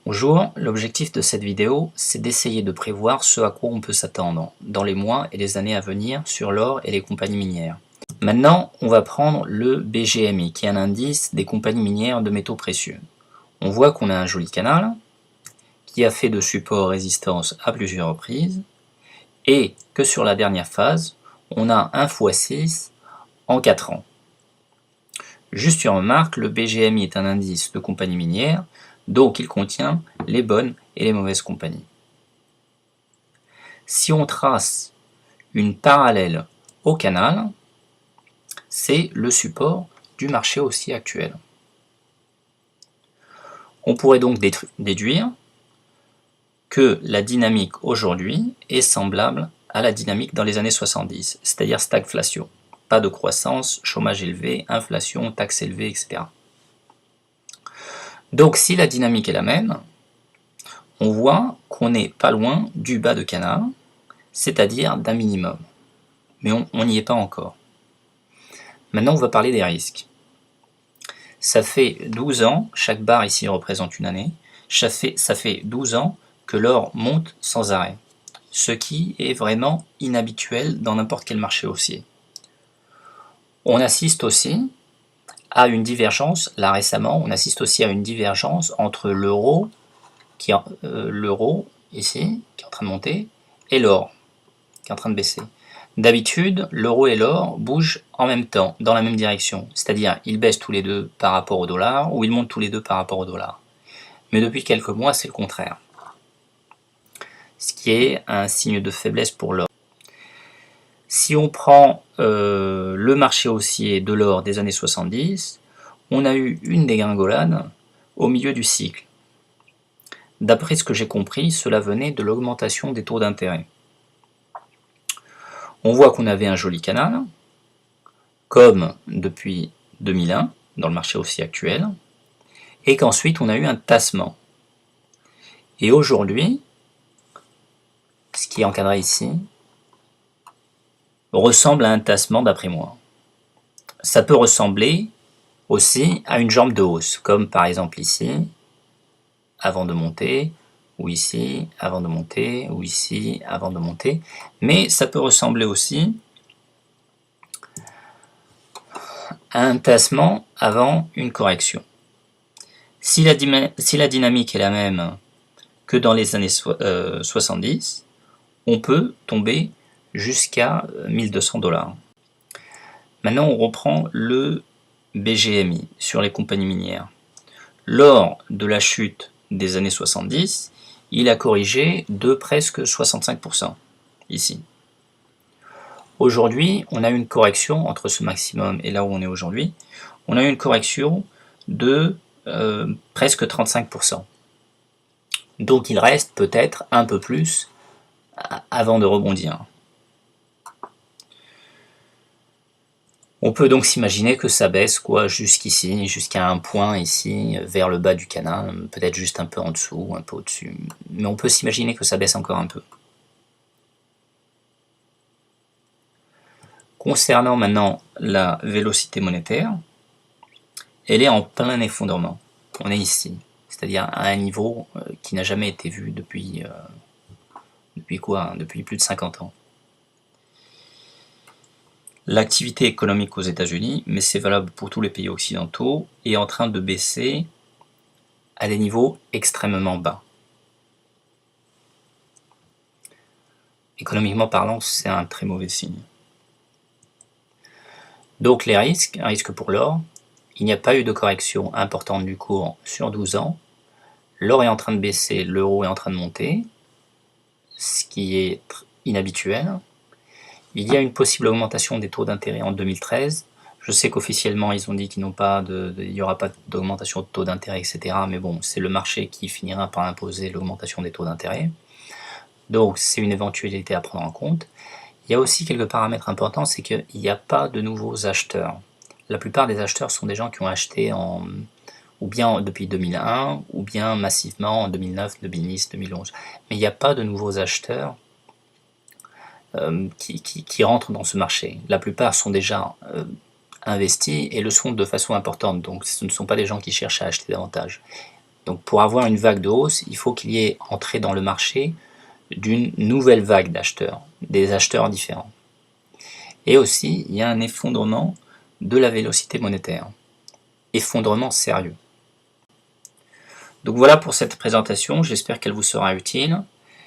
Bonjour, l'objectif de cette vidéo, c'est d'essayer de prévoir ce à quoi on peut s'attendre dans les mois et les années à venir sur l'or et les compagnies minières. Maintenant, on va prendre le BGMI, qui est un indice des compagnies minières de métaux précieux. On voit qu'on a un joli canal, qui a fait de support résistance à plusieurs reprises, et que sur la dernière phase, on a 1 x 6 en 4 ans. Juste une remarque, le BGMI est un indice de compagnie minière, donc il contient les bonnes et les mauvaises compagnies. Si on trace une parallèle au canal, c'est le support du marché haussier actuel. On pourrait donc déduire que la dynamique aujourd'hui est semblable à la dynamique dans les années 70, c'est-à-dire stagflation. Pas de croissance, chômage élevé, inflation, taxes élevées, etc. Donc si la dynamique est la même, on voit qu'on n'est pas loin du bas de canal, c'est-à-dire d'un minimum. Mais on n'y est pas encore. Maintenant, on va parler des risques. Ça fait 12 ans, chaque barre ici représente une année, ça fait 12 ans que l'or monte sans arrêt, ce qui est vraiment inhabituel dans n'importe quel marché haussier. On assiste aussi à une divergence, là récemment, on assiste aussi à une divergence entre l'euro, ici, qui est en train de monter, et l'or, qui est en train de baisser. D'habitude, l'euro et l'or bougent en même temps, dans la même direction, c'est-à-dire ils baissent tous les deux par rapport au dollar, ou ils montent tous les deux par rapport au dollar. Mais depuis quelques mois, c'est le contraire, ce qui est un signe de faiblesse pour l'or. Si on prend le marché haussier de l'or des années 70, on a eu une dégringolade au milieu du cycle. D'après ce que j'ai compris, cela venait de l'augmentation des taux d'intérêt. On voit qu'on avait un joli canal, comme depuis 2001, dans le marché haussier actuel, et qu'ensuite on a eu un tassement. Et aujourd'hui, ce qui est encadré ici, ressemble à un tassement d'après moi. Ça peut ressembler aussi à une jambe de hausse, comme par exemple ici, avant de monter, ou ici, avant de monter, ou ici, avant de monter. Mais ça peut ressembler aussi à un tassement avant une correction. Si la dynamique est la même que dans les années 70, on peut tomber jusqu'à 1200 $. Maintenant, on reprend le BGMI sur les compagnies minières. Lors de la chute des années 70, il a corrigé de presque 65%, ici. Aujourd'hui, on a une correction entre ce maximum et là où on est aujourd'hui, on a une correction de presque 35%. Donc il reste peut-être un peu plus avant de rebondir. On peut donc s'imaginer que ça baisse jusqu'ici, jusqu'à un point ici, vers le bas du canal, peut-être juste un peu en dessous, un peu au-dessus. Mais on peut s'imaginer que ça baisse encore un peu. Concernant maintenant la vélocité monétaire, elle est en plein effondrement. On est ici, c'est-à-dire à un niveau qui n'a jamais été vu depuis plus de 50 ans. L'activité économique aux États-Unis, mais c'est valable pour tous les pays occidentaux, est en train de baisser à des niveaux extrêmement bas. Économiquement parlant, c'est un très mauvais signe. Donc les risques, un risque pour l'or, il n'y a pas eu de correction importante du cours sur 12 ans, l'or est en train de baisser, l'euro est en train de monter, ce qui est inhabituel. Il y a une possible augmentation des taux d'intérêt en 2013. Je sais qu'officiellement, ils ont dit qu'il n'y aura pas d'augmentation de taux d'intérêt, etc. Mais bon, c'est le marché qui finira par imposer l'augmentation des taux d'intérêt. Donc, c'est une éventualité à prendre en compte. Il y a aussi quelques paramètres importants, c'est qu'il n'y a pas de nouveaux acheteurs. La plupart des acheteurs sont des gens qui ont acheté ou bien depuis 2001, ou bien massivement en 2009, 2010, 2011. Mais il n'y a pas de nouveaux acheteurs qui rentrent dans ce marché. La plupart sont déjà investis et le sont de façon importante, donc ce ne sont pas des gens qui cherchent à acheter davantage. Donc pour avoir une vague de hausse, il faut qu'il y ait entrée dans le marché d'une nouvelle vague d'acheteurs, des acheteurs différents. Et aussi, il y a un effondrement de la vélocité monétaire. Effondrement sérieux. Donc voilà pour cette présentation, j'espère qu'elle vous sera utile.